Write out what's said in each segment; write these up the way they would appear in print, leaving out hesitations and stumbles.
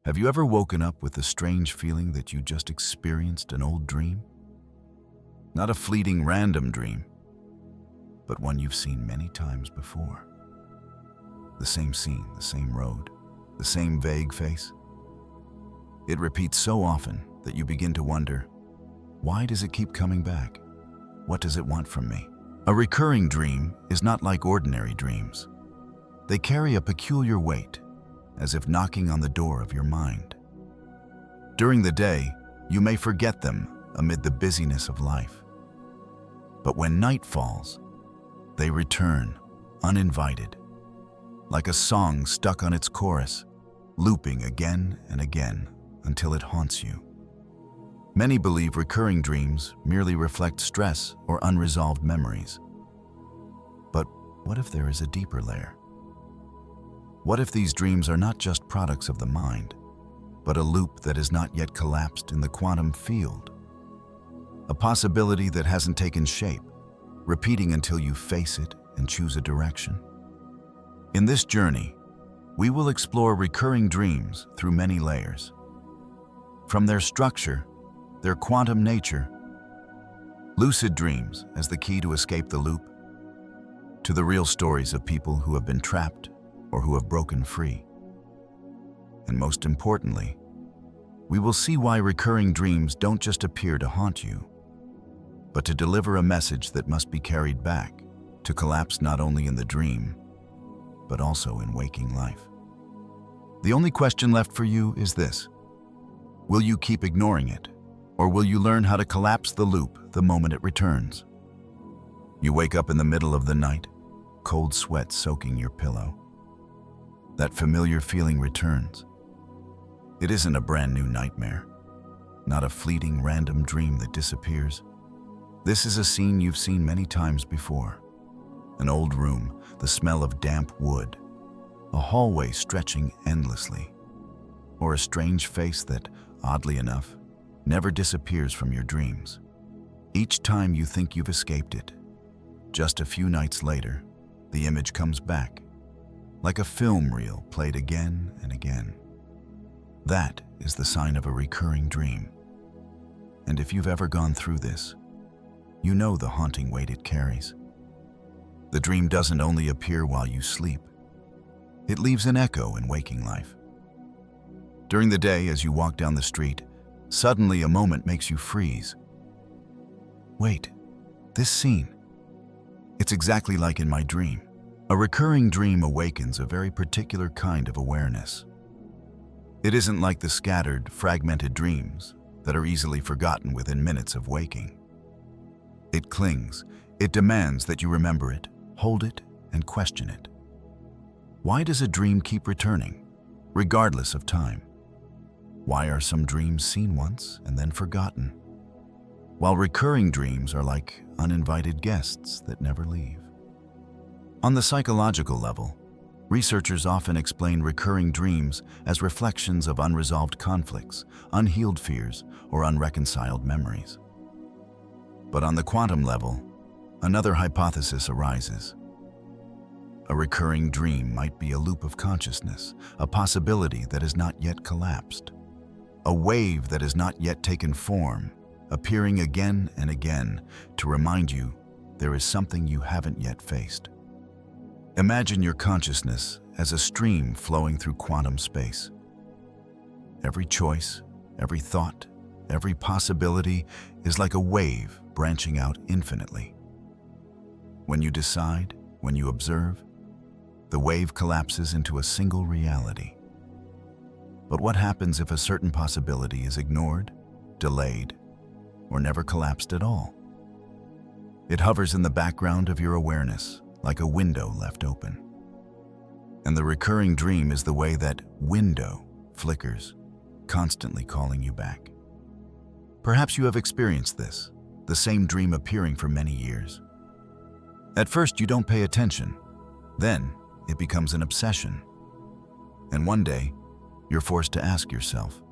Have you ever woken up with the strange feeling that you just experienced an old dream? Not a fleeting random dream, but one you've seen many times before. The same scene, the same road, the same vague face. It repeats so often that you begin to wonder, why does it keep coming back? What does it want from me? A recurring dream is not like ordinary dreams. They carry a peculiar weight, as if knocking on the door of your mind. During the day, you may forget them amid the busyness of life. But when night falls, they return, uninvited, like a song stuck on its chorus, looping again and again until it haunts you. Many believe recurring dreams merely reflect stress or unresolved memories. But what if there is a deeper layer? What if these dreams are not just products of the mind, but a loop that has not yet collapsed in the quantum field? A possibility that hasn't taken shape, repeating until you face it and choose a direction. In this journey, we will explore recurring dreams through many layers. From their structure, their quantum nature, lucid dreams as the key to escape the loop, to the real stories of people who have been trapped or who have broken free. And most importantly, we will see why recurring dreams don't just appear to haunt you, but to deliver a message that must be carried back, to collapse not only in the dream, but also in waking life. The only question left for you is this: will you keep ignoring it, or will you learn how to collapse the loop the moment it returns? You wake up in the middle of the night, cold sweat soaking your pillow. That familiar feeling returns. It isn't a brand new nightmare, not a fleeting random dream that disappears. This is a scene you've seen many times before. An old room, the smell of damp wood, a hallway stretching endlessly, or a strange face that, oddly enough, never disappears from your dreams. Each time you think you've escaped it, just a few nights later, the image comes back, like a film reel played again and again. That is the sign of a recurring dream. And if you've ever gone through this, you know the haunting weight it carries. The dream doesn't only appear while you sleep, it leaves an echo in waking life. During the day, as you walk down the street, suddenly a moment makes you freeze. Wait, this scene. It's exactly like in my dream. A recurring dream awakens a very particular kind of awareness. It isn't like the scattered, fragmented dreams that are easily forgotten within minutes of waking. It clings, it demands that you remember it, hold it, and question it. Why does a dream keep returning, regardless of time? Why are some dreams seen once and then forgotten, while recurring dreams are like uninvited guests that never leave? On the psychological level, researchers often explain recurring dreams as reflections of unresolved conflicts, unhealed fears, or unreconciled memories. But on the quantum level, another hypothesis arises. A recurring dream might be a loop of consciousness, a possibility that has not yet collapsed, a wave that has not yet taken form, appearing again and again to remind you there is something you haven't yet faced. Imagine your consciousness as a stream flowing through quantum space. Every choice, every thought, every possibility is like a wave branching out infinitely. When you decide, when you observe, the wave collapses into a single reality. But what happens if a certain possibility is ignored, delayed, or never collapsed at all? It hovers in the background of your awareness, like a window left open. And the recurring dream is the way that window flickers, constantly calling you back. Perhaps you have experienced this, the same dream appearing for many years. At first, you don't pay attention. Then, it becomes an obsession. And one day, you're forced to ask yourself,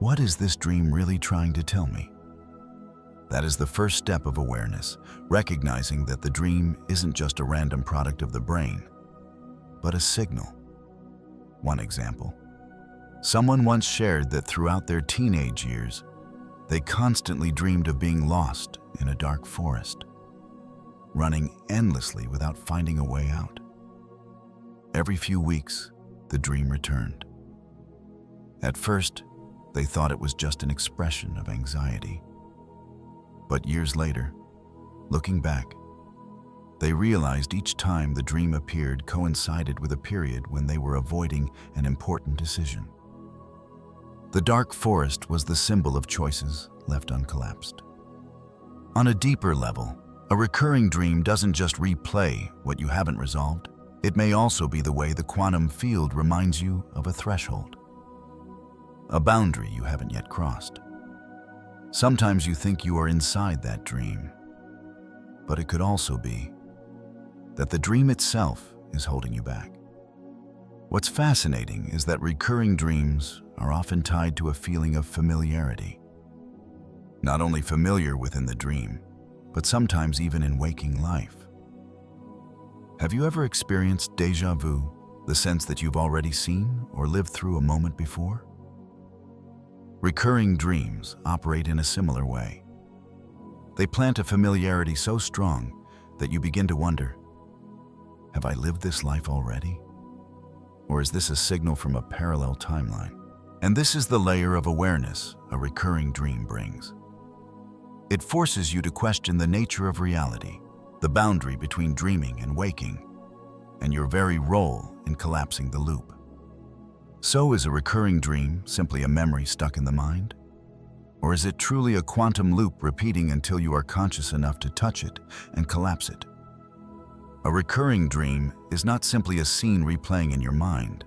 what is this dream really trying to tell me? That is the first step of awareness, recognizing that the dream isn't just a random product of the brain, but a signal. One example. Someone once shared that throughout their teenage years, they constantly dreamed of being lost in a dark forest, running endlessly without finding a way out. Every few weeks, the dream returned. At first, they thought it was just an expression of anxiety. But years later, looking back, they realized each time the dream appeared coincided with a period when they were avoiding an important decision. The dark forest was the symbol of choices left uncollapsed. On a deeper level, a recurring dream doesn't just replay what you haven't resolved. It may also be the way the quantum field reminds you of a threshold, a boundary you haven't yet crossed. Sometimes you think you are inside that dream, but it could also be that the dream itself is holding you back. What's fascinating is that recurring dreams are often tied to a feeling of familiarity. Not only familiar within the dream, but sometimes even in waking life. Have you ever experienced déjà vu, the sense that you've already seen or lived through a moment before? Recurring dreams operate in a similar way. They plant a familiarity so strong that you begin to wonder, have I lived this life already? Or is this a signal from a parallel timeline? And this is the layer of awareness a recurring dream brings. It forces you to question the nature of reality, the boundary between dreaming and waking, and your very role in collapsing the loop. So is a recurring dream simply a memory stuck in the mind? Or is it truly a quantum loop repeating until you are conscious enough to touch it and collapse it? A recurring dream is not simply a scene replaying in your mind.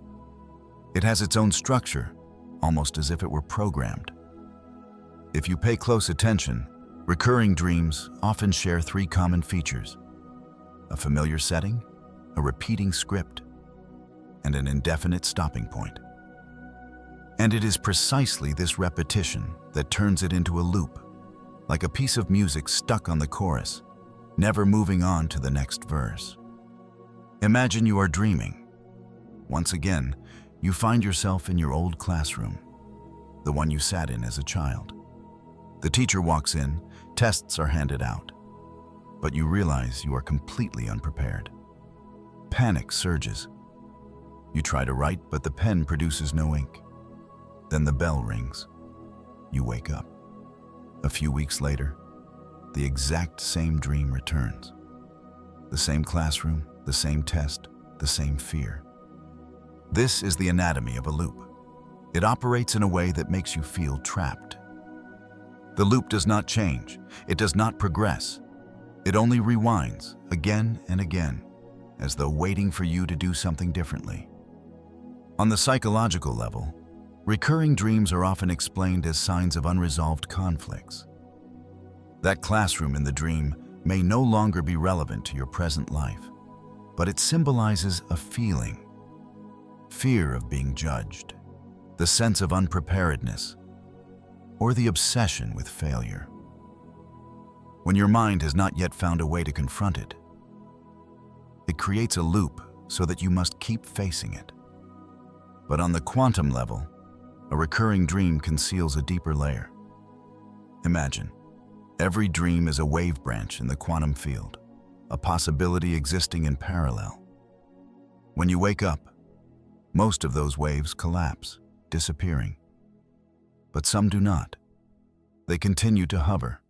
It has its own structure, almost as if it were programmed. If you pay close attention, recurring dreams often share three common features: a familiar setting, a repeating script, and an indefinite stopping point. And it is precisely this repetition that turns it into a loop, like a piece of music stuck on the chorus, never moving on to the next verse. Imagine you are dreaming. Once again, you find yourself in your old classroom, the one you sat in as a child. The teacher walks in, tests are handed out, but you realize you are completely unprepared. Panic surges. You try to write, but the pen produces no ink. Then the bell rings. You wake up. A few weeks later, the exact same dream returns. The same classroom, the same test, the same fear. This is the anatomy of a loop. It operates in a way that makes you feel trapped. The loop does not change. It does not progress. It only rewinds again and again, as though waiting for you to do something differently. On the psychological level, recurring dreams are often explained as signs of unresolved conflicts. That classroom in the dream may no longer be relevant to your present life, but it symbolizes a feeling: fear of being judged, the sense of unpreparedness, or the obsession with failure. When your mind has not yet found a way to confront it, it creates a loop so that you must keep facing it. But on the quantum level, a recurring dream conceals a deeper layer. Imagine, every dream is a wave branch in the quantum field, a possibility existing in parallel. When you wake up, most of those waves collapse, disappearing. But some do not. They continue to hover,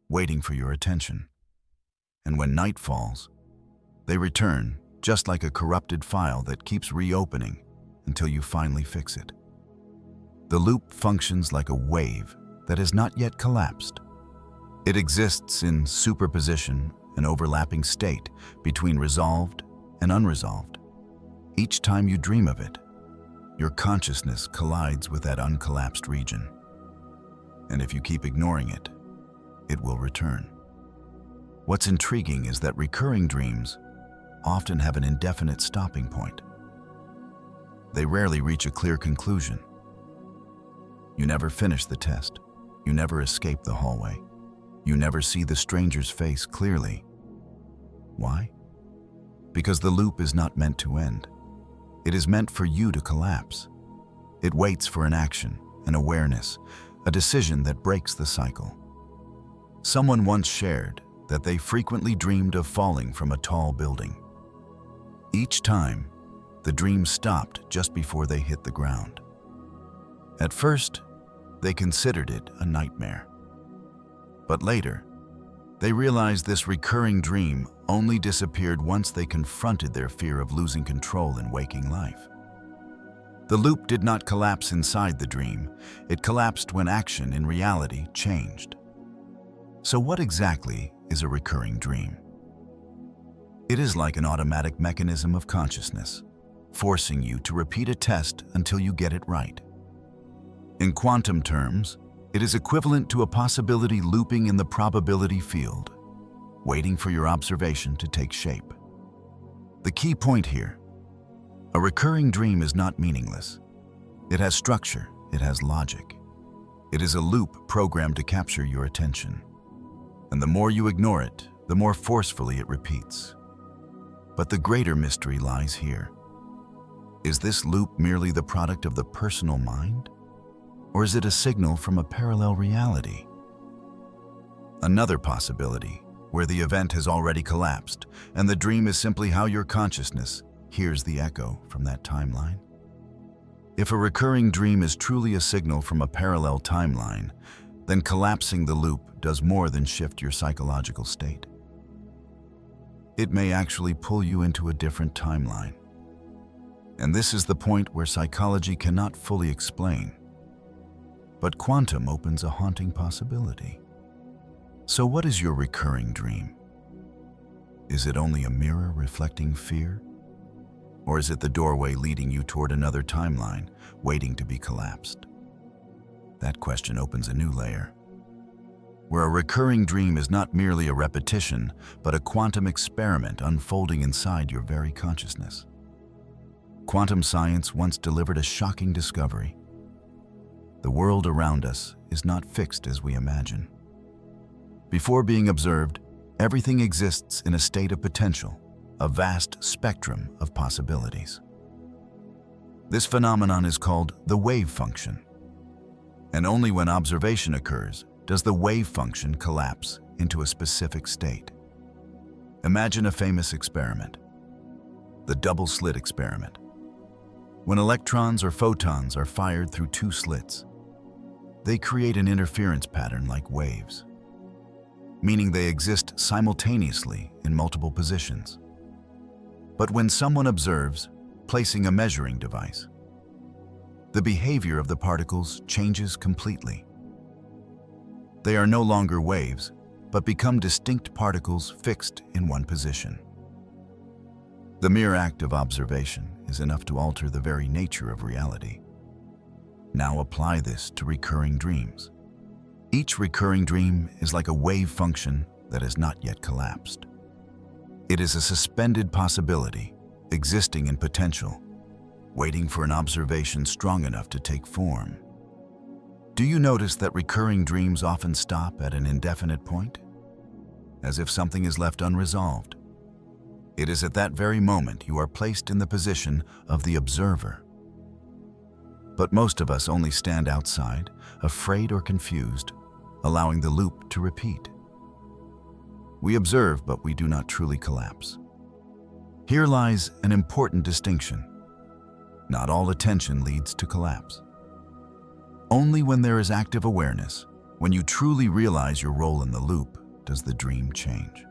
waiting for your attention. And when night falls, they return, just like a corrupted file that keeps reopening until you finally fix it. The loop functions like a wave that has not yet collapsed. It exists in superposition, an overlapping state between resolved and unresolved. Each time you dream of it, your consciousness collides with that uncollapsed region. And if you keep ignoring it, it will return. What's intriguing is that recurring dreams often have an indefinite stopping point. They rarely reach a clear conclusion. You never finish the test. You never escape the hallway. You never see the stranger's face clearly. Why? Because the loop is not meant to end. It is meant for you to collapse. It waits for an action, an awareness, a decision that breaks the cycle. Someone once shared that they frequently dreamed of falling from a tall building. Each time, the dream stopped just before they hit the ground. At first, they considered it a nightmare. But later, they realized this recurring dream only disappeared once they confronted their fear of losing control in waking life. The loop did not collapse inside the dream, it collapsed when action in reality changed. So what exactly is a recurring dream? It is like an automatic mechanism of consciousness, forcing you to repeat a test until you get it right. In quantum terms, it is equivalent to a possibility looping in the probability field, waiting for your observation to take shape. The key point here: a recurring dream is not meaningless. It has structure, it has logic. It is a loop programmed to capture your attention. And the more you ignore it, the more forcefully it repeats. But the greater mystery lies here. Is this loop merely the product of the personal mind? Or is it a signal from a parallel reality? Another possibility, where the event has already collapsed, and the dream is simply how your consciousness hears the echo from that timeline. If a recurring dream is truly a signal from a parallel timeline, then collapsing the loop does more than shift your psychological state. It may actually pull you into a different timeline. And this is the point where psychology cannot fully explain. But quantum opens a haunting possibility. So what is your recurring dream? Is it only a mirror reflecting fear? Or is it the doorway leading you toward another timeline, waiting to be collapsed? That question opens a new layer, where a recurring dream is not merely a repetition, but a quantum experiment unfolding inside your very consciousness. Quantum science once delivered a shocking discovery. The world around us is not fixed as we imagine. Before being observed, everything exists in a state of potential, a vast spectrum of possibilities. This phenomenon is called the wave function. And only when observation occurs does the wave function collapse into a specific state. Imagine a famous experiment, the double-slit experiment. When electrons or photons are fired through two slits, they create an interference pattern like waves, meaning they exist simultaneously in multiple positions. But when someone observes, placing a measuring device, the behavior of the particles changes completely. They are no longer waves, but become distinct particles fixed in one position. The mere act of observation is enough to alter the very nature of reality. Now apply this to recurring dreams. Each recurring dream is like a wave function that has not yet collapsed. It is a suspended possibility, existing in potential, waiting for an observation strong enough to take form. Do you notice that recurring dreams often stop at an indefinite point? As if something is left unresolved. It is at that very moment you are placed in the position of the observer. But most of us only stand outside, afraid or confused, allowing the loop to repeat. We observe, but we do not truly collapse. Here lies an important distinction. Not all attention leads to collapse. Only when there is active awareness, when you truly realize your role in the loop, does the dream change.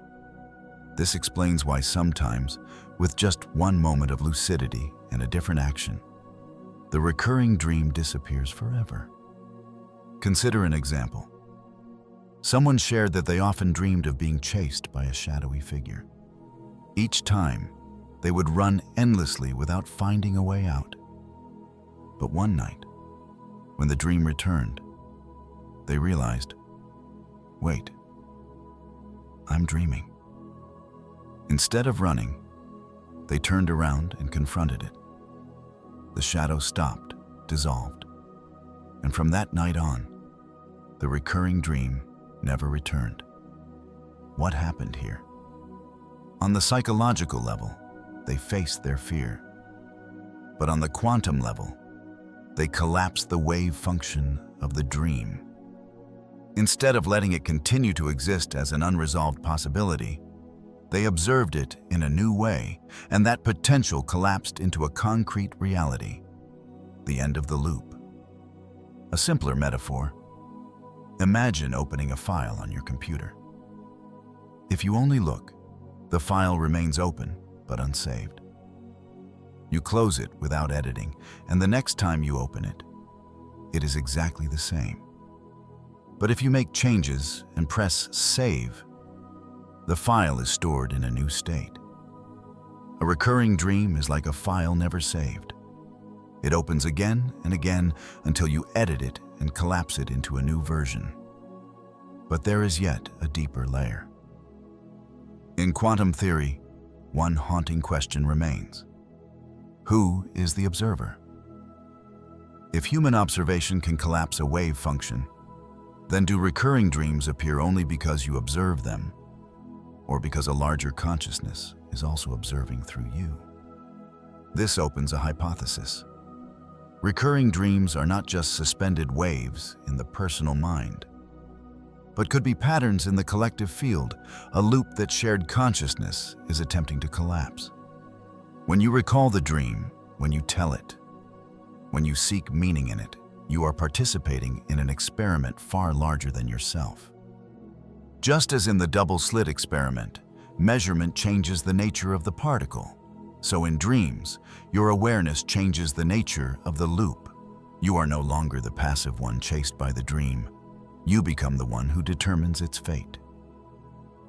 This explains why sometimes, with just one moment of lucidity and a different action, the recurring dream disappears forever. Consider an example. Someone shared that they often dreamed of being chased by a shadowy figure. Each time, they would run endlessly without finding a way out. But one night, when the dream returned, they realized, wait, I'm dreaming. Instead of running, they turned around and confronted it. The shadow stopped, dissolved, and from that night on, the recurring dream never returned. What happened here? On the psychological level, they faced their fear. But on the quantum level, They collapsed the wave function of the dream. Instead of letting it continue to exist as an unresolved possibility, they observed it in a new way, and that potential collapsed into a concrete reality, the end of the loop. A simpler metaphor: imagine opening a file on your computer. If you only look, the file remains open but unsaved. You close it without editing, and the next time you open it, it is exactly the same. But if you make changes and press save, the file is stored in a new state. A recurring dream is like a file never saved. It opens again and again until you edit it and collapse it into a new version. But there is yet a deeper layer. In quantum theory, one haunting question remains: who is the observer? If human observation can collapse a wave function, then do recurring dreams appear only because you observe them, or because a larger consciousness is also observing through you? This opens a hypothesis. Recurring dreams are not just suspended waves in the personal mind, but could be patterns in the collective field, a loop that shared consciousness is attempting to collapse. When you recall the dream, when you tell it, when you seek meaning in it, you are participating in an experiment far larger than yourself. Just as in the double-slit experiment, measurement changes the nature of the particle, so in dreams, your awareness changes the nature of the loop. You are no longer the passive one chased by the dream. You become the one who determines its fate.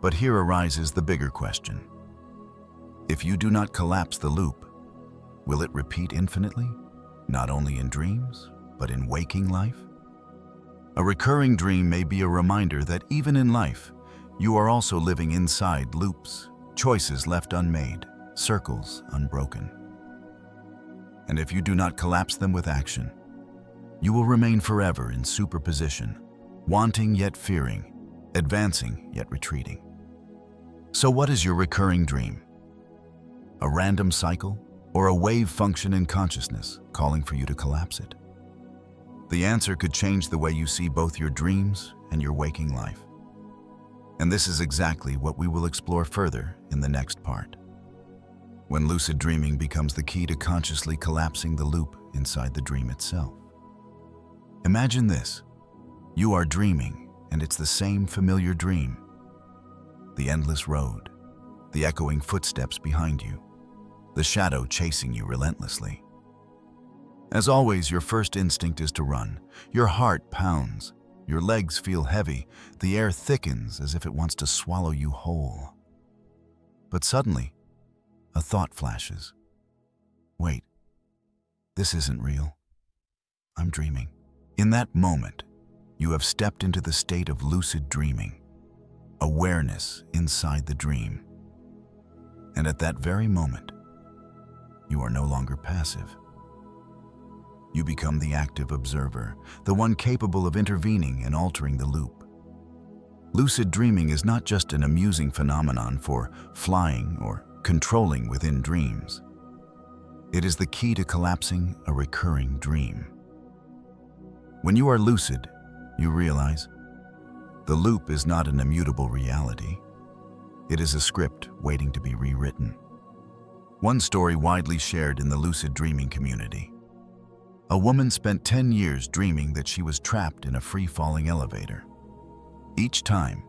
But here arises the bigger question. If you do not collapse the loop, will it repeat infinitely, not only in dreams, but in waking life? A recurring dream may be a reminder that even in life, you are also living inside loops, choices left unmade, circles unbroken. And if you do not collapse them with action, you will remain forever in superposition, wanting yet fearing, advancing yet retreating. So what is your recurring dream? A random cycle, or a wave function in consciousness calling for you to collapse it? The answer could change the way you see both your dreams and your waking life. And this is exactly what we will explore further in the next part. When lucid dreaming becomes the key to consciously collapsing the loop inside the dream itself. Imagine this: you are dreaming, and it's the same familiar dream. The endless road, the echoing footsteps behind you, the shadow chasing you relentlessly. As always, your first instinct is to run. Your heart pounds, your legs feel heavy, the air thickens as if it wants to swallow you whole. But suddenly, a thought flashes. Wait, this isn't real. I'm dreaming. In that moment, you have stepped into the state of lucid dreaming, awareness inside the dream. And at that very moment, you are no longer passive. You become the active observer, the one capable of intervening and altering the loop. Lucid dreaming is not just an amusing phenomenon for flying or controlling within dreams. It is the key to collapsing a recurring dream. When you are lucid, you realize the loop is not an immutable reality. It is a script waiting to be rewritten. One story widely shared in the lucid dreaming community. A woman spent 10 years dreaming that she was trapped in a free-falling elevator. Each time,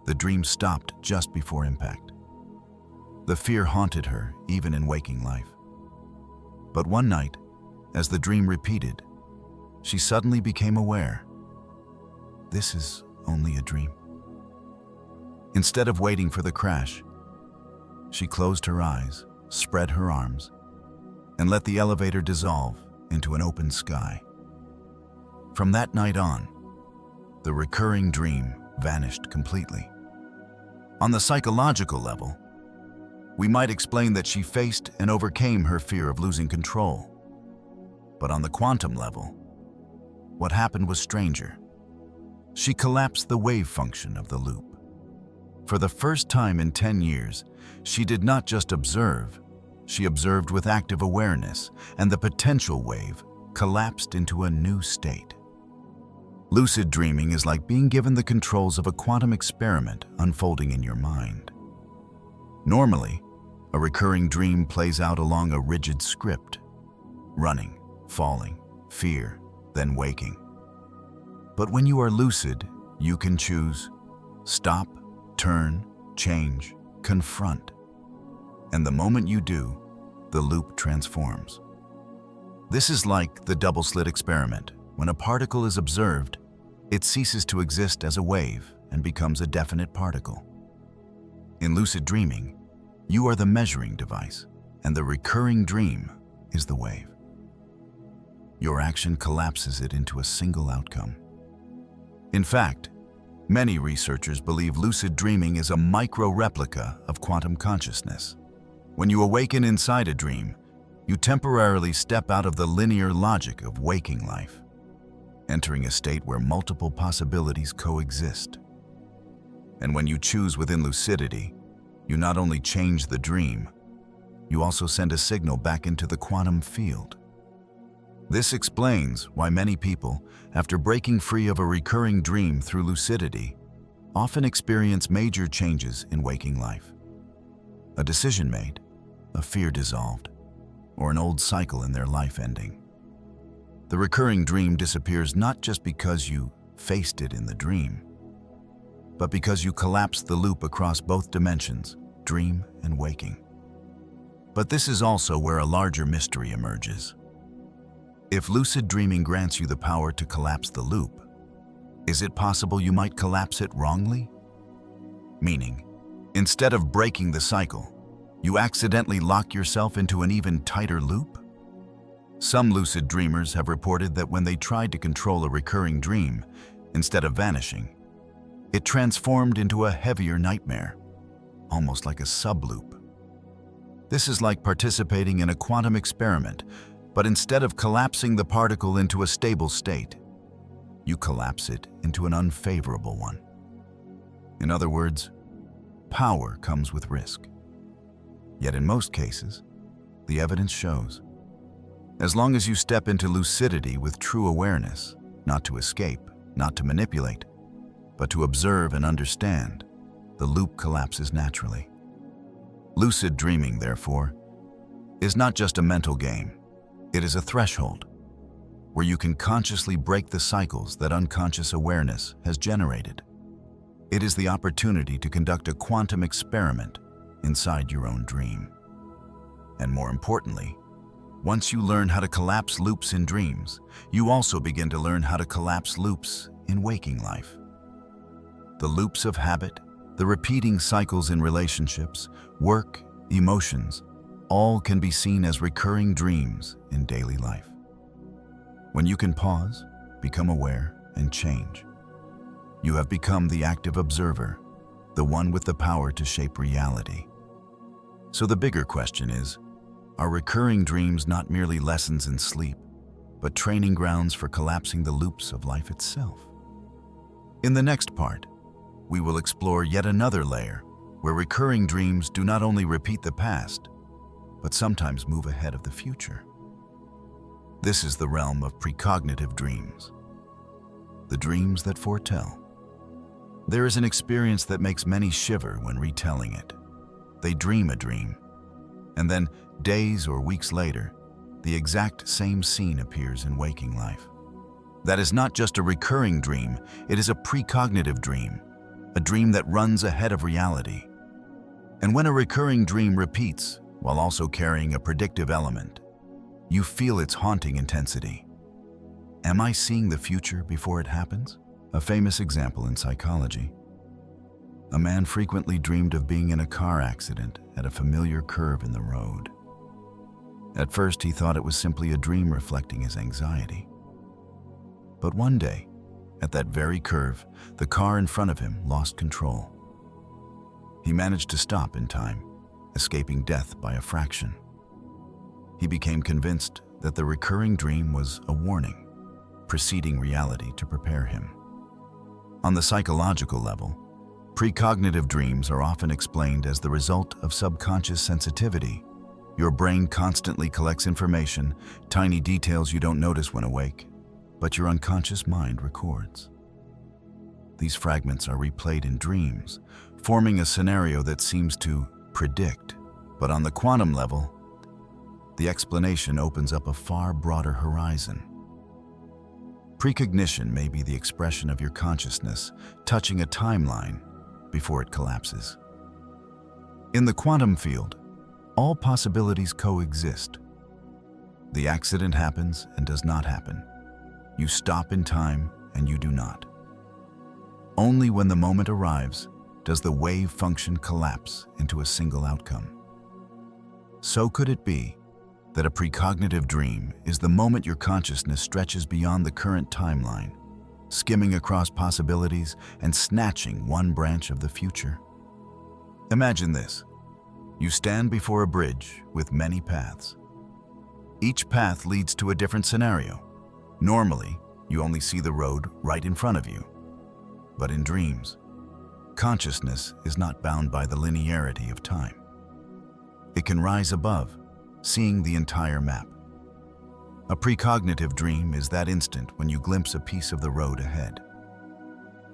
the dream stopped just before impact. The fear haunted her even in waking life. But one night, as the dream repeated, she suddenly became aware. This is only a dream. Instead of waiting for the crash, she closed her eyes, spread her arms, and let the elevator dissolve into an open sky. From that night on, the recurring dream vanished completely. On the psychological level, we might explain that she faced and overcame her fear of losing control. But on the quantum level, what happened was stranger. She collapsed the wave function of the loop. For the first time in 10 years, she did not just observe, she observed with active awareness, and the potential wave collapsed into a new state. Lucid dreaming is like being given the controls of a quantum experiment unfolding in your mind. Normally, a recurring dream plays out along a rigid script: running, falling, fear, then waking. But when you are lucid, you can choose stop, turn, change, confront. And the moment you do, the loop transforms. This is like the double-slit experiment. When a particle is observed, it ceases to exist as a wave and becomes a definite particle. In lucid dreaming, you are the measuring device, and the recurring dream is the wave. Your action collapses it into a single outcome. In fact, many researchers believe lucid dreaming is a micro-replica of quantum consciousness. When you awaken inside a dream, you temporarily step out of the linear logic of waking life, entering a state where multiple possibilities coexist. And when you choose within lucidity, you not only change the dream, you also send a signal back into the quantum field. This explains why many people, after breaking free of a recurring dream through lucidity, often experience major changes in waking life. A decision made, a fear dissolved, or an old cycle in their life ending. The recurring dream disappears not just because you faced it in the dream, but because you collapsed the loop across both dimensions, dream and waking. But this is also where a larger mystery emerges. If lucid dreaming grants you the power to collapse the loop, is it possible you might collapse it wrongly? Meaning, instead of breaking the cycle, you accidentally lock yourself into an even tighter loop? Some lucid dreamers have reported that when they tried to control a recurring dream, instead of vanishing, it transformed into a heavier nightmare, almost like a subloop. This is like participating in a quantum experiment, but instead of collapsing the particle into a stable state, you collapse it into an unfavorable one. In other words, power comes with risk. Yet in most cases, the evidence shows, as long as you step into lucidity with true awareness, not to escape, not to manipulate, but to observe and understand, the loop collapses naturally. Lucid dreaming, therefore, is not just a mental game. It is a threshold where you can consciously break the cycles that unconscious awareness has generated. It is the opportunity to conduct a quantum experiment inside your own dream. And more importantly, once you learn how to collapse loops in dreams, you also begin to learn how to collapse loops in waking life. The loops of habit, the repeating cycles in relationships, work, emotions, all can be seen as recurring dreams in daily life. When you can pause, become aware, and change, you have become the active observer, the one with the power to shape reality. So the bigger question is, are recurring dreams not merely lessons in sleep, but training grounds for collapsing the loops of life itself? In the next part, we will explore yet another layer where recurring dreams do not only repeat the past, but sometimes move ahead of the future. This is the realm of precognitive dreams, the dreams that foretell. There is an experience that makes many shiver when retelling it. They dream a dream, and then days or weeks later, the exact same scene appears in waking life. That is not just a recurring dream, it is a precognitive dream, a dream that runs ahead of reality. And when a recurring dream repeats while also carrying a predictive element, you feel its haunting intensity. Am I seeing the future before it happens? A famous example in psychology. A man frequently dreamed of being in a car accident at a familiar curve in the road. At first, he thought it was simply a dream reflecting his anxiety. But one day, at that very curve, the car in front of him lost control. He managed to stop in time, escaping death by a fraction. He became convinced that the recurring dream was a warning, preceding reality to prepare him. On the psychological level, precognitive dreams are often explained as the result of subconscious sensitivity, Your brain constantly collects information, tiny details you don't notice when awake, but your unconscious mind records. These fragments are replayed in dreams, forming a scenario that seems to predict. But on the quantum level, the explanation opens up a far broader horizon. Precognition may be the expression of your consciousness touching a timeline before it collapses. In the quantum field, all possibilities coexist. The accident happens and does not happen. You stop in time and you do not. Only when the moment arrives does the wave function collapse into a single outcome. So could it be that a precognitive dream is the moment your consciousness stretches beyond the current timeline, skimming across possibilities and snatching one branch of the future? Imagine this. You stand before a bridge with many paths. Each path leads to a different scenario. Normally, you only see the road right in front of you. But in dreams, consciousness is not bound by the linearity of time. It can rise above, seeing the entire map. A precognitive dream is that instant when you glimpse a piece of the road ahead.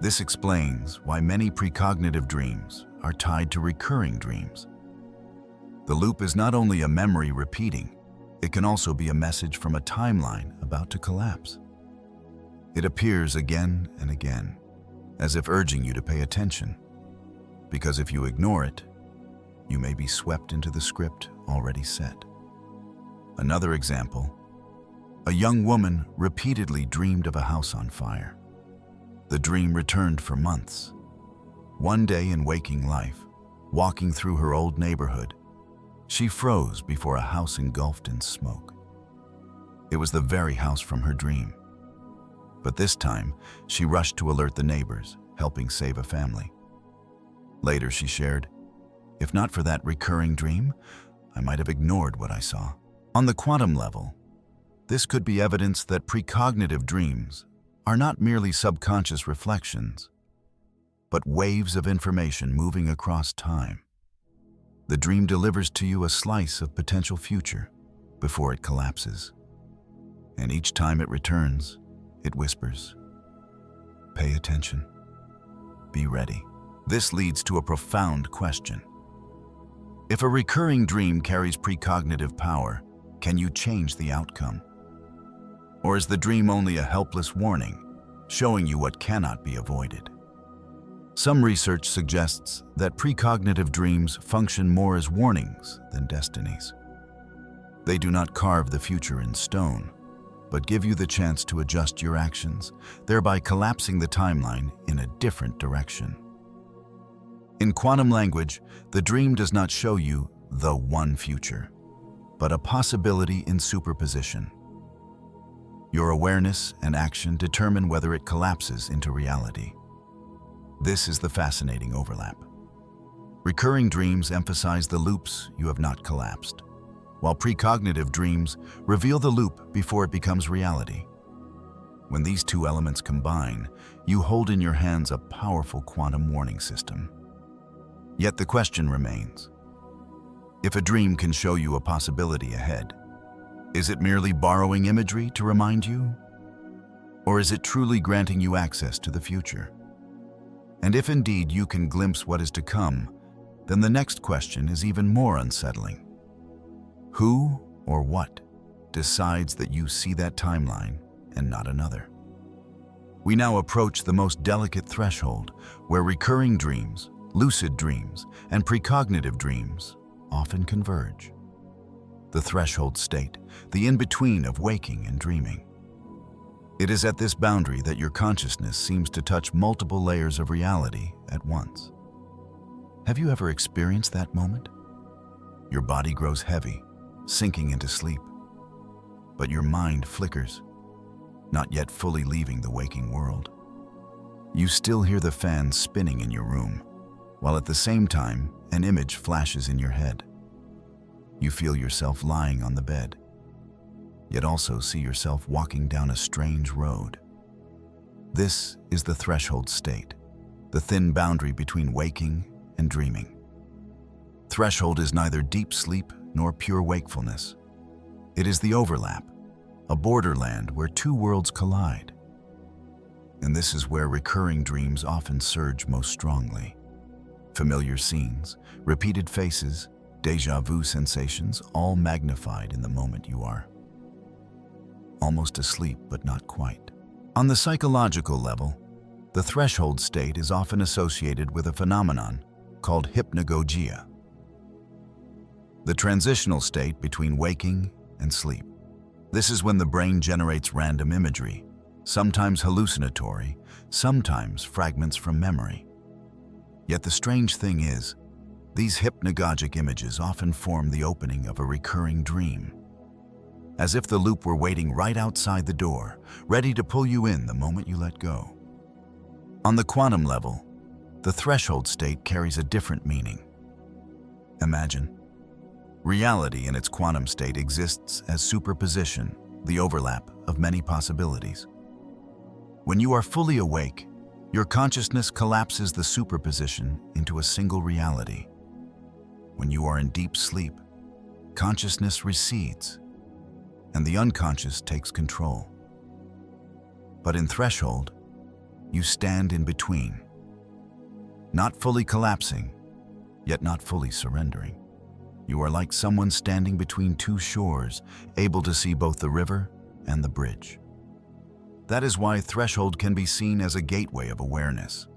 This explains why many precognitive dreams are tied to recurring dreams. The loop is not only a memory repeating, it can also be a message from a timeline about to collapse. It appears again and again, as if urging you to pay attention, because if you ignore it, you may be swept into the script already set. Another example, a young woman repeatedly dreamed of a house on fire. The dream returned for months. One day in waking life, walking through her old neighborhood, she froze before a house engulfed in smoke. It was the very house from her dream. But this time, she rushed to alert the neighbors, helping save a family. Later, she shared, "If not for that recurring dream, I might have ignored what I saw." On the quantum level, this could be evidence that precognitive dreams are not merely subconscious reflections, but waves of information moving across time. The dream delivers to you a slice of potential future before it collapses. And each time it returns, it whispers, "Pay attention. Be ready." This leads to a profound question. If a recurring dream carries precognitive power, can you change the outcome? Or is the dream only a helpless warning, showing you what cannot be avoided? Some research suggests that precognitive dreams function more as warnings than destinies. They do not carve the future in stone, but give you the chance to adjust your actions, thereby collapsing the timeline in a different direction. In quantum language, the dream does not show you the one future, but a possibility in superposition. Your awareness and action determine whether it collapses into reality. This is the fascinating overlap. Recurring dreams emphasize the loops you have not collapsed, while precognitive dreams reveal the loop before it becomes reality. When these two elements combine, you hold in your hands a powerful quantum warning system. Yet the question remains, if a dream can show you a possibility ahead, is it merely borrowing imagery to remind you? Or is it truly granting you access to the future? And if indeed you can glimpse what is to come, then the next question is even more unsettling. Who or what decides that you see that timeline and not another? We now approach the most delicate threshold where recurring dreams, lucid dreams, and precognitive dreams often converge. The threshold state, the in-between of waking and dreaming. It is at this boundary that your consciousness seems to touch multiple layers of reality at once. Have you ever experienced that moment? Your body grows heavy, sinking into sleep, but your mind flickers, not yet fully leaving the waking world. You still hear the fan spinning in your room, while at the same time, an image flashes in your head. You feel yourself lying on the bed, yet also see yourself walking down a strange road. This is the threshold state, the thin boundary between waking and dreaming. Threshold is neither deep sleep nor pure wakefulness. It is the overlap, a borderland where two worlds collide. And this is where recurring dreams often surge most strongly. Familiar scenes, repeated faces, déjà vu sensations, all magnified in the moment you are almost asleep, but not quite. On the psychological level, the threshold state is often associated with a phenomenon called hypnagogia, the transitional state between waking and sleep. This is when the brain generates random imagery, sometimes hallucinatory, sometimes fragments from memory. Yet the strange thing is, these hypnagogic images often form the opening of a recurring dream, as if the loop were waiting right outside the door, ready to pull you in the moment you let go. On the quantum level, the threshold state carries a different meaning. Imagine, reality in its quantum state exists as superposition, the overlap of many possibilities. When you are fully awake, your consciousness collapses the superposition into a single reality. When you are in deep sleep, consciousness recedes, and the unconscious takes control. But in threshold, you stand in between, not fully collapsing, yet not fully surrendering. You are like someone standing between two shores, able to see both the river and the bridge. That is why threshold can be seen as a gateway of awareness.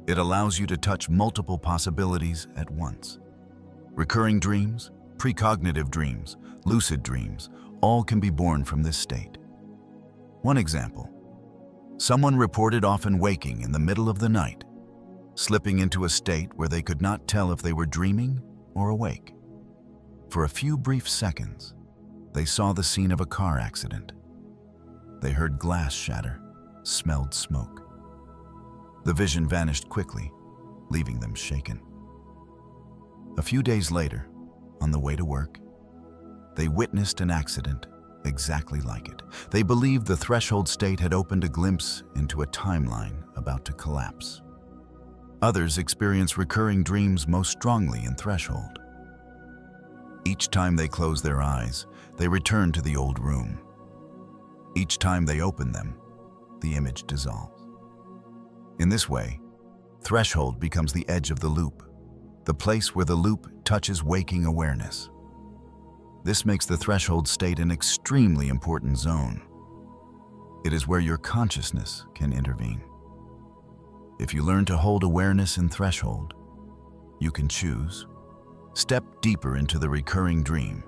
It allows you to touch multiple possibilities at once. Recurring dreams, precognitive dreams, lucid dreams, all can be born from this state. One example, someone reported often waking in the middle of the night, slipping into a state where they could not tell if they were dreaming or awake. For a few brief seconds, they saw the scene of a car accident. They heard glass shatter, smelled smoke. The vision vanished quickly, leaving them shaken. A few days later, on the way to work, they witnessed an accident exactly like it. They believed the threshold state had opened a glimpse into a timeline about to collapse. Others experience recurring dreams most strongly in threshold. Each time they close their eyes, they return to the old room. Each time they open them, the image dissolves. In this way, threshold becomes the edge of the loop, the place where the loop touches waking awareness. This makes the threshold state an extremely important zone. It is where your consciousness can intervene. If you learn to hold awareness in threshold, you can choose: step deeper into the recurring dream,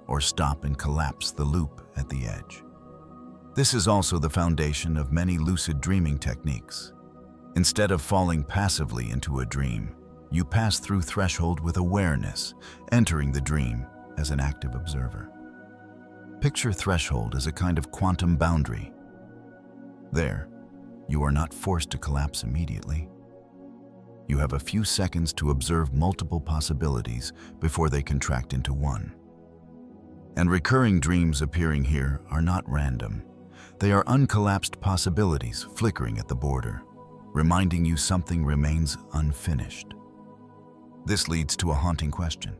or stop and collapse the loop at the edge. This is also the foundation of many lucid dreaming techniques. Instead of falling passively into a dream, you pass through threshold with awareness, entering the dream as an active observer. Picture threshold as a kind of quantum boundary. There, you are not forced to collapse immediately. You have a few seconds to observe multiple possibilities before they contract into one. And recurring dreams appearing here are not random. They are uncollapsed possibilities flickering at the border, reminding you something remains unfinished. This leads to a haunting question.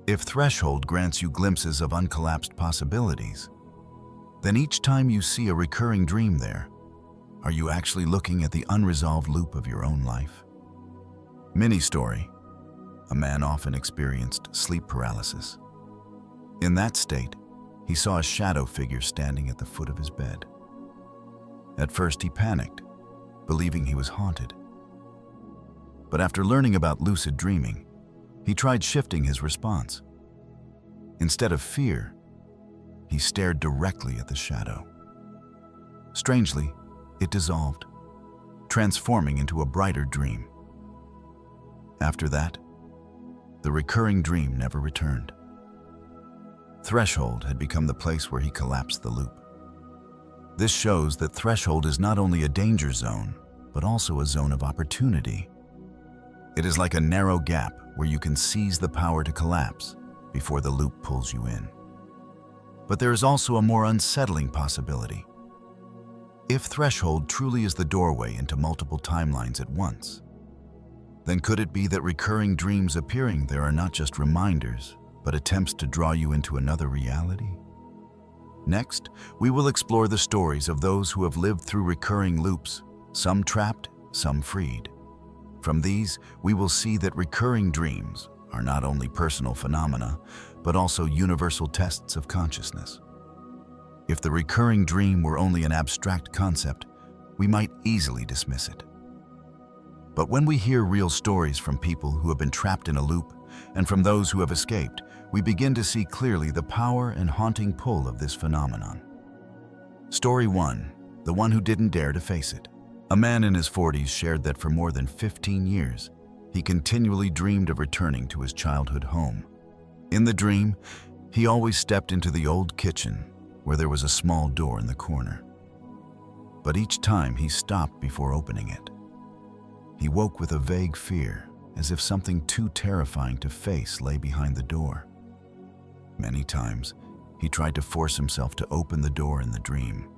If threshold grants you glimpses of uncollapsed possibilities, then each time you see a recurring dream there, are you actually looking at the unresolved loop of your own life? Mini story. A man often experienced sleep paralysis. In that state, he saw a shadow figure standing at the foot of his bed. At first he panicked, believing he was haunted. But after learning about lucid dreaming, he tried shifting his response. Instead of fear, he stared directly at the shadow. Strangely, it dissolved, transforming into a brighter dream. After that, the recurring dream never returned. Threshold had become the place where he collapsed the loop. This shows that threshold is not only a danger zone, but also a zone of opportunity. It is like a narrow gap where you can seize the power to collapse before the loop pulls you in. But there is also a more unsettling possibility. If threshold truly is the doorway into multiple timelines at once, then could it be that recurring dreams appearing there are not just reminders, but attempts to draw you into another reality? Next, we will explore the stories of those who have lived through recurring loops, some trapped, some freed. From these, we will see that recurring dreams are not only personal phenomena, but also universal tests of consciousness. If the recurring dream were only an abstract concept, we might easily dismiss it. But when we hear real stories from people who have been trapped in a loop and from those who have escaped, we begin to see clearly the power and haunting pull of this phenomenon. Story 1. The one who didn't dare to face it. A man in his 40s shared that for more than 15 years, he continually dreamed of returning to his childhood home. In the dream, he always stepped into the old kitchen where there was a small door in the corner. But each time he stopped before opening it. He woke with a vague fear, as if something too terrifying to face lay behind the door. Many times, he tried to force himself to open the door in the dream,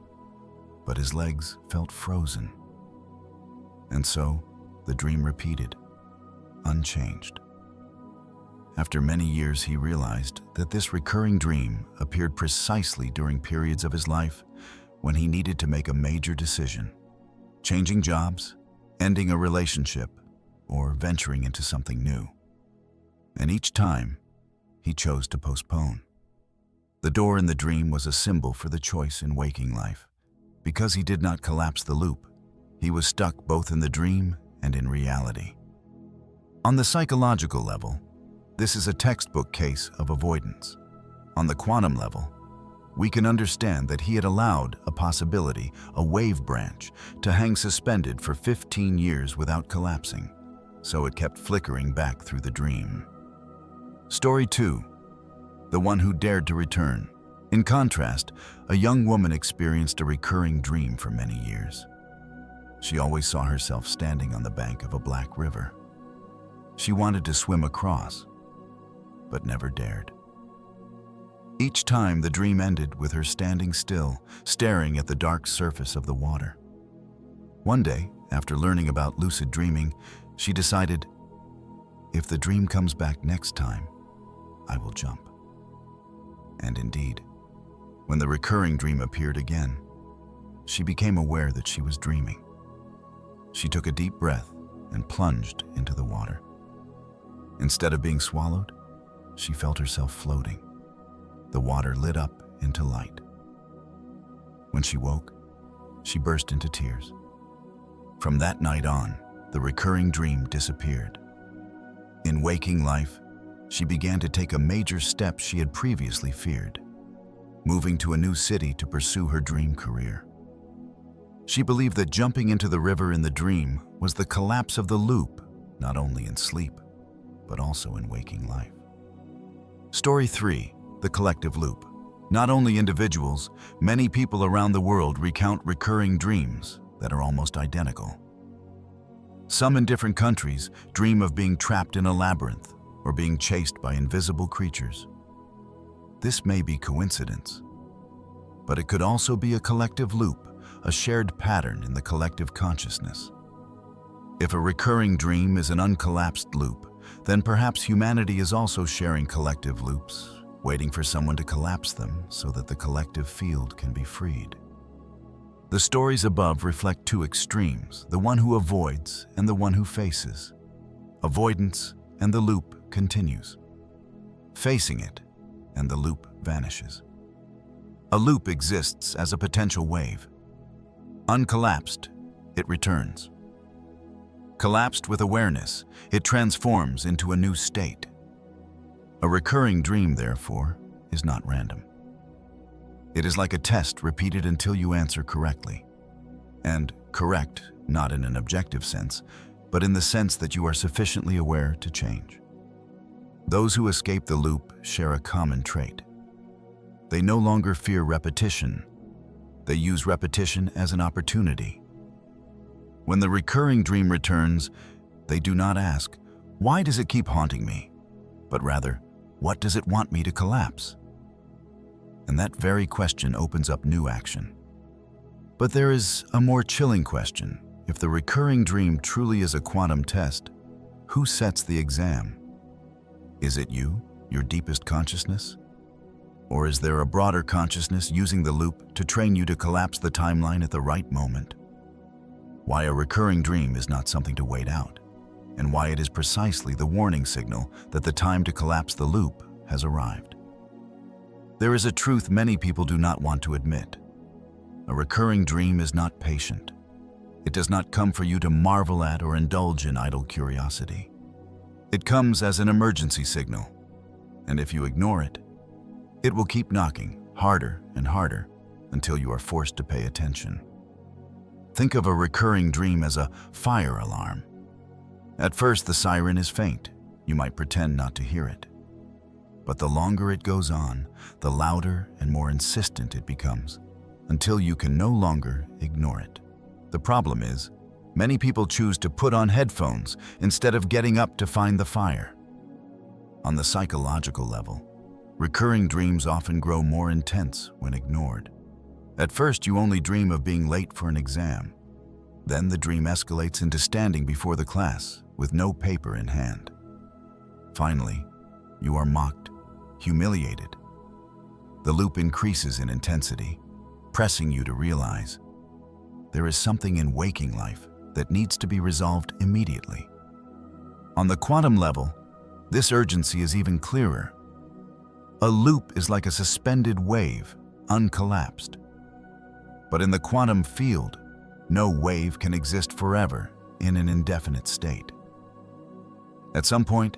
but his legs felt frozen. And so, the dream repeated, unchanged. After many years, he realized that this recurring dream appeared precisely during periods of his life when he needed to make a major decision, changing jobs, ending a relationship, or venturing into something new. And each time, he chose to postpone. The door in the dream was a symbol for the choice in waking life. Because he did not collapse the loop, he was stuck both in the dream and in reality. On the psychological level, this is a textbook case of avoidance. On the quantum level, we can understand that he had allowed a possibility, a wave branch, to hang suspended for 15 years without collapsing, so it kept flickering back through the dream. Story 2. The one who dared to return. In contrast, a young woman experienced a recurring dream for many years. She always saw herself standing on the bank of a black river. She wanted to swim across, but never dared. Each time the dream ended with her standing still, staring at the dark surface of the water. One day, after learning about lucid dreaming, she decided, if the dream comes back next time, I will jump. And indeed, when the recurring dream appeared again, she became aware that she was dreaming. She took a deep breath and plunged into the water. Instead of being swallowed, she felt herself floating. The water lit up into light. When she woke, she burst into tears. From that night on, the recurring dream disappeared. In waking life, she began to take a major step she had previously feared, moving to a new city to pursue her dream career. She believed that jumping into the river in the dream was the collapse of the loop, not only in sleep, but also in waking life. Story 3. The collective loop. Not only individuals, many people around the world recount recurring dreams that are almost identical. Some in different countries dream of being trapped in a labyrinth or being chased by invisible creatures. This may be coincidence, but it could also be a collective loop, a shared pattern in the collective consciousness. If a recurring dream is an uncollapsed loop, then perhaps humanity is also sharing collective loops, waiting for someone to collapse them so that the collective field can be freed. The stories above reflect two extremes, the one who avoids and the one who faces. Avoidance and the loop continues. Facing it and the loop vanishes. A loop exists as a potential wave. Uncollapsed, it returns. Collapsed with awareness, it transforms into a new state. A recurring dream, therefore, is not random. It is like a test repeated until you answer correctly. And correct, not in an objective sense, but in the sense that you are sufficiently aware to change. Those who escape the loop share a common trait. They no longer fear repetition. They use repetition as an opportunity. When the recurring dream returns, they do not ask, "Why does it keep haunting me?" but rather, "What does it want me to collapse?" And that very question opens up new action. But there is a more chilling question. If the recurring dream truly is a quantum test, who sets the exam? Is it you, your deepest consciousness? Or is there a broader consciousness using the loop to train you to collapse the timeline at the right moment? Why a recurring dream is not something to wait out, and why it is precisely the warning signal that the time to collapse the loop has arrived. There is a truth many people do not want to admit. A recurring dream is not patient. It does not come for you to marvel at or indulge in idle curiosity. It comes as an emergency signal, and if you ignore it, it will keep knocking harder and harder until you are forced to pay attention. Think of a recurring dream as a fire alarm. At first, the siren is faint. You might pretend not to hear it. But the longer it goes on, the louder and more insistent it becomes, until you can no longer ignore it. The problem is, many people choose to put on headphones instead of getting up to find the fire. On the psychological level, recurring dreams often grow more intense when ignored. At first, you only dream of being late for an exam. Then the dream escalates into standing before the class with no paper in hand. Finally, you are mocked, humiliated. The loop increases in intensity, pressing you to realize there is something in waking life that needs to be resolved immediately. On the quantum level, this urgency is even clearer. A loop is like a suspended wave, uncollapsed. But in the quantum field, no wave can exist forever in an indefinite state. At some point,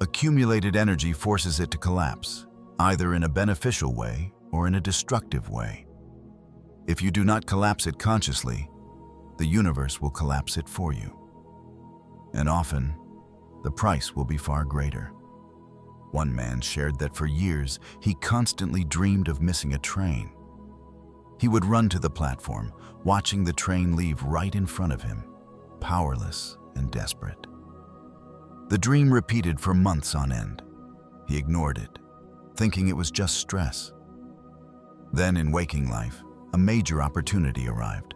accumulated energy forces it to collapse, either in a beneficial way or in a destructive way. If you do not collapse it consciously, the universe will collapse it for you. And often, the price will be far greater. One man shared that for years, he constantly dreamed of missing a train. He would run to the platform, watching the train leave right in front of him, powerless and desperate. The dream repeated for months on end. He ignored it, thinking it was just stress. Then in waking life, a major opportunity arrived.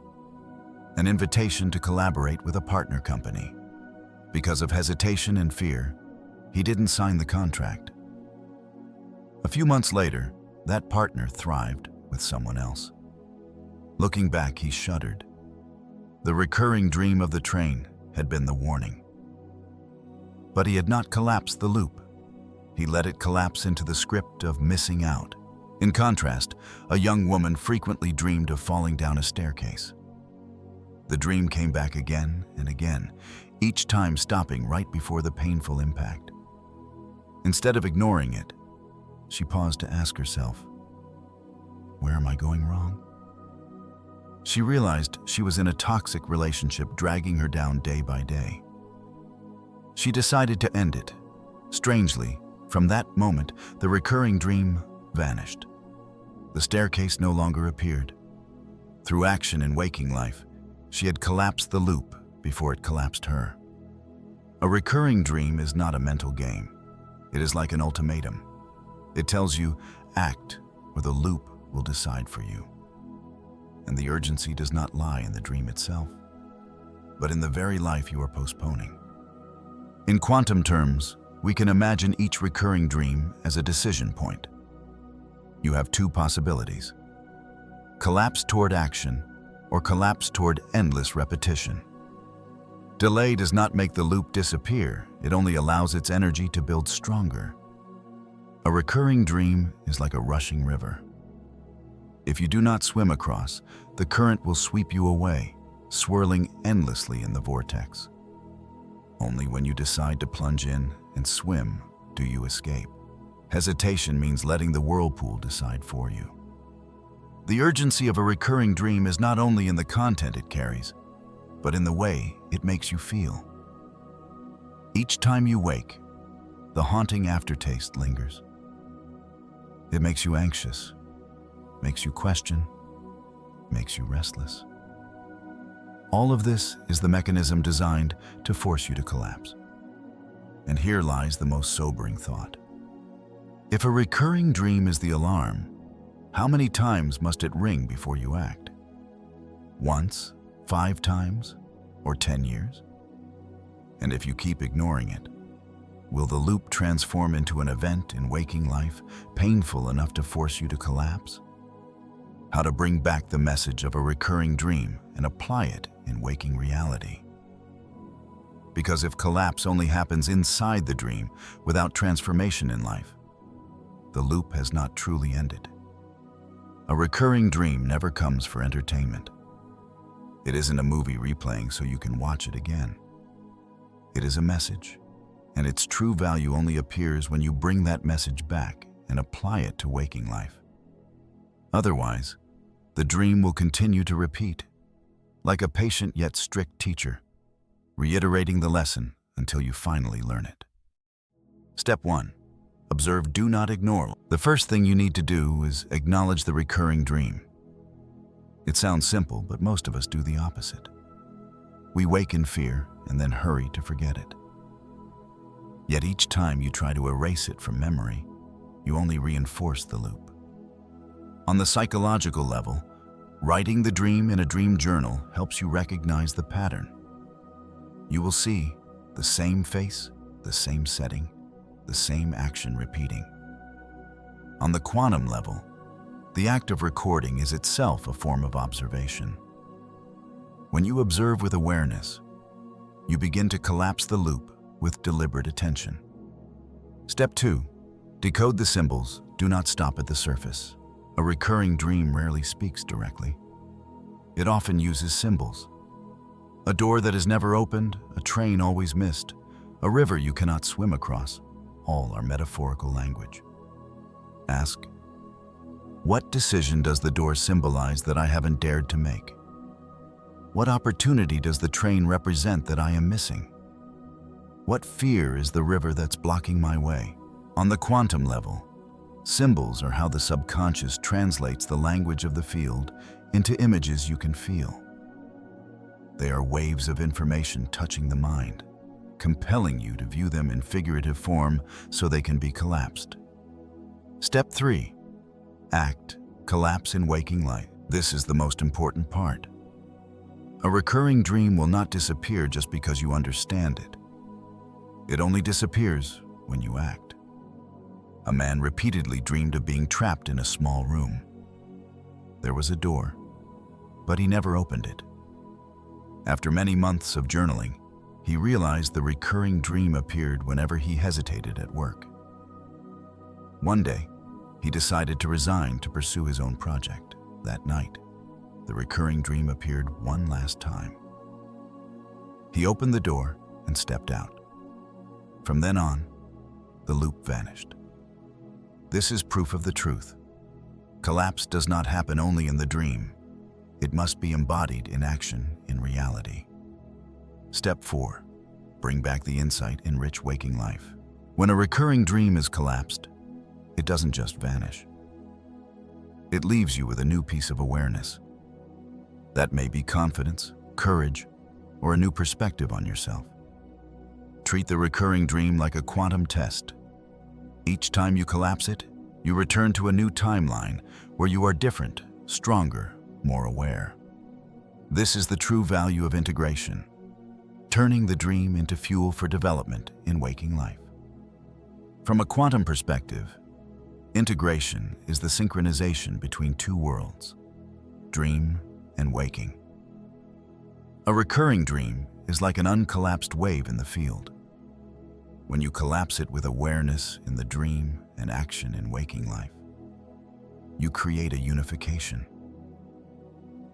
An invitation to collaborate with a partner company. Because of hesitation and fear, he didn't sign the contract. A few months later, that partner thrived with someone else. Looking back, he shuddered. The recurring dream of the train had been the warning. But he had not collapsed the loop. He let it collapse into the script of missing out. In contrast, a young woman frequently dreamed of falling down a staircase. The dream came back again and again, each time stopping right before the painful impact. Instead of ignoring it, she paused to ask herself, "Where am I going wrong?" She realized she was in a toxic relationship dragging her down day by day. She decided to end it. Strangely, from that moment, the recurring dream vanished. The staircase no longer appeared. Through action in waking life, she had collapsed the loop before it collapsed her. A recurring dream is not a mental game. It is like an ultimatum. It tells you, act, or the loop will decide for you. And the urgency does not lie in the dream itself, but in the very life you are postponing. In quantum terms, we can imagine each recurring dream as a decision point. You have two possibilities: collapse toward action or collapse toward endless repetition. Delay does not make the loop disappear, it only allows its energy to build stronger. A recurring dream is like a rushing river. If you do not swim across, the current will sweep you away, swirling endlessly in the vortex. Only when you decide to plunge in and swim do you escape. Hesitation means letting the whirlpool decide for you. The urgency of a recurring dream is not only in the content it carries, but in the way it makes you feel. Each time you wake, the haunting aftertaste lingers. It makes you anxious, makes you question, makes you restless. All of this is the mechanism designed to force you to collapse. And here lies the most sobering thought. If a recurring dream is the alarm, how many times must it ring before you act? Once, 5 times, or 10 years? And if you keep ignoring it, Will the loop transform into an event in waking life, painful enough to force you to collapse? How to bring back the message of a recurring dream and apply it in waking reality. Because if collapse only happens inside the dream without transformation in life, the loop has not truly ended. A recurring dream never comes for entertainment. It isn't a movie replaying so you can watch it again. It is a message, and its true value only appears when you bring that message back and apply it to waking life. Otherwise, the dream will continue to repeat, like a patient yet strict teacher, reiterating the lesson until you finally learn it. Step 1. Observe, do not ignore. The first thing you need to do is acknowledge the recurring dream. It sounds simple, but most of us do the opposite. We wake in fear and then hurry to forget it. Yet each time you try to erase it from memory, you only reinforce the loop. On the psychological level, writing the dream in a dream journal helps you recognize the pattern. You will see the same face, the same setting, the same action repeating. On the quantum level, the act of recording is itself a form of observation. When you observe with awareness, you begin to collapse the loop with deliberate attention. Step 2. Decode the symbols. Do not stop at the surface. A recurring dream rarely speaks directly. It often uses symbols. A door that is never opened, a train always missed, a river you cannot swim across. All are metaphorical language. Ask, what decision does the door symbolize that I haven't dared to make? What opportunity does the train represent that I am missing? What fear is the river that's blocking my way? On the quantum level, symbols are how the subconscious translates the language of the field into images you can feel. They are waves of information touching the mind, compelling you to view them in figurative form so they can be collapsed. Step 3. Act, collapse in waking life. This is the most important part. A recurring dream will not disappear just because you understand it. It only disappears when you act. A man repeatedly dreamed of being trapped in a small room. There was a door, but he never opened it. After many months of journaling, he realized the recurring dream appeared whenever he hesitated at work. One day, he decided to resign to pursue his own project. That night, the recurring dream appeared one last time. He opened the door and stepped out. From then on, the loop vanished. This is proof of the truth. Collapse does not happen only in the dream. It must be embodied in action in reality. Step 4. Bring back the insight in rich waking life. When a recurring dream is collapsed, it doesn't just vanish. It leaves you with a new piece of awareness. That may be confidence, courage, or a new perspective on yourself. Treat the recurring dream like a quantum test. Each time you collapse it, you return to a new timeline where you are different, stronger, more aware. This is the true value of integration, turning the dream into fuel for development in waking life. From a quantum perspective, integration is the synchronization between two worlds, dream and waking. A recurring dream is like an uncollapsed wave in the field. When you collapse it with awareness in the dream and action in waking life, you create a unification.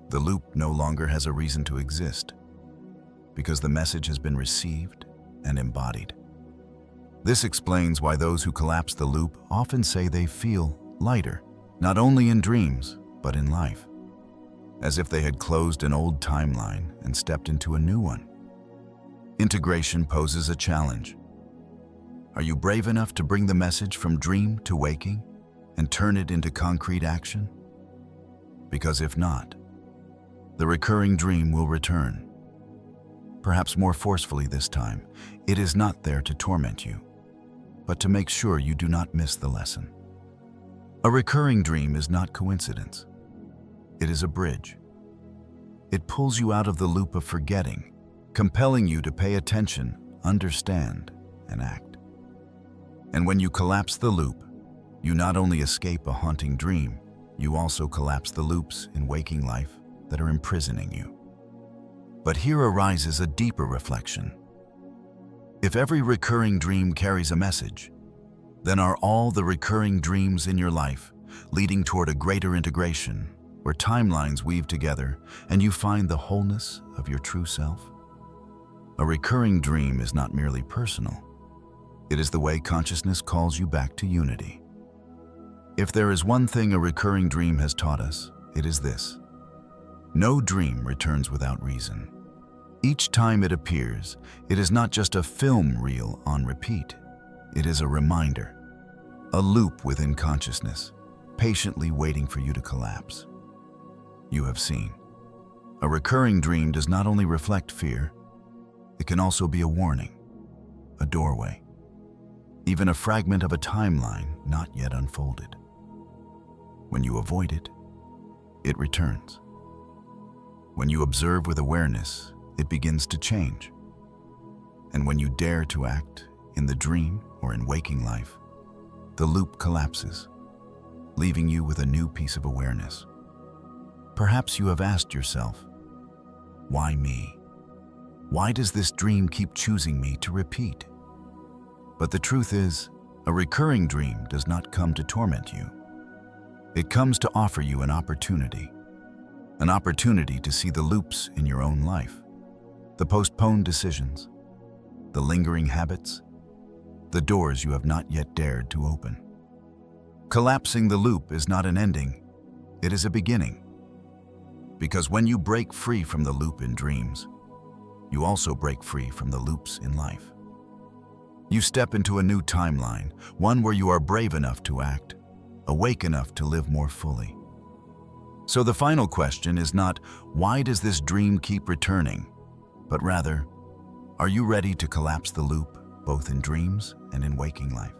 The loop no longer has a reason to exist because the message has been received and embodied. This explains why those who collapse the loop often say they feel lighter, not only in dreams, but in life, as if they had closed an old timeline and stepped into a new one. Integration poses a challenge. Are you brave enough to bring the message from dream to waking and turn it into concrete action? Because if not, the recurring dream will return. Perhaps more forcefully this time. It is not there to torment you, but to make sure you do not miss the lesson. A recurring dream is not coincidence. It is a bridge. It pulls you out of the loop of forgetting, compelling you to pay attention, understand, and act. And when you collapse the loop, you not only escape a haunting dream, you also collapse the loops in waking life that are imprisoning you. But here arises a deeper reflection. If every recurring dream carries a message, then are all the recurring dreams in your life leading toward a greater integration where timelines weave together and you find the wholeness of your true self? A recurring dream is not merely personal. It is the way consciousness calls you back to unity. If there is one thing a recurring dream has taught us, it is this: no dream returns without reason. Each time it appears, it is not just a film reel on repeat. It is a reminder, a loop within consciousness, patiently waiting for you to collapse. You have seen. A recurring dream does not only reflect fear, it can also be a warning, a doorway, even a fragment of a timeline not yet unfolded. When you avoid it, it returns. When you observe with awareness, it begins to change. And when you dare to act in the dream or in waking life, the loop collapses, leaving you with a new piece of awareness. Perhaps you have asked yourself, why me? Why does this dream keep choosing me to repeat? But the truth is, a recurring dream does not come to torment you. It comes to offer you an opportunity to see the loops in your own life, the postponed decisions, the lingering habits, the doors you have not yet dared to open. Collapsing the loop is not an ending, it is a beginning. Because when you break free from the loop in dreams, you also break free from the loops in life. You step into a new timeline, one where you are brave enough to act, awake enough to live more fully. So the final question is not, why does this dream keep returning? But rather, are you ready to collapse the loop, both in dreams and in waking life?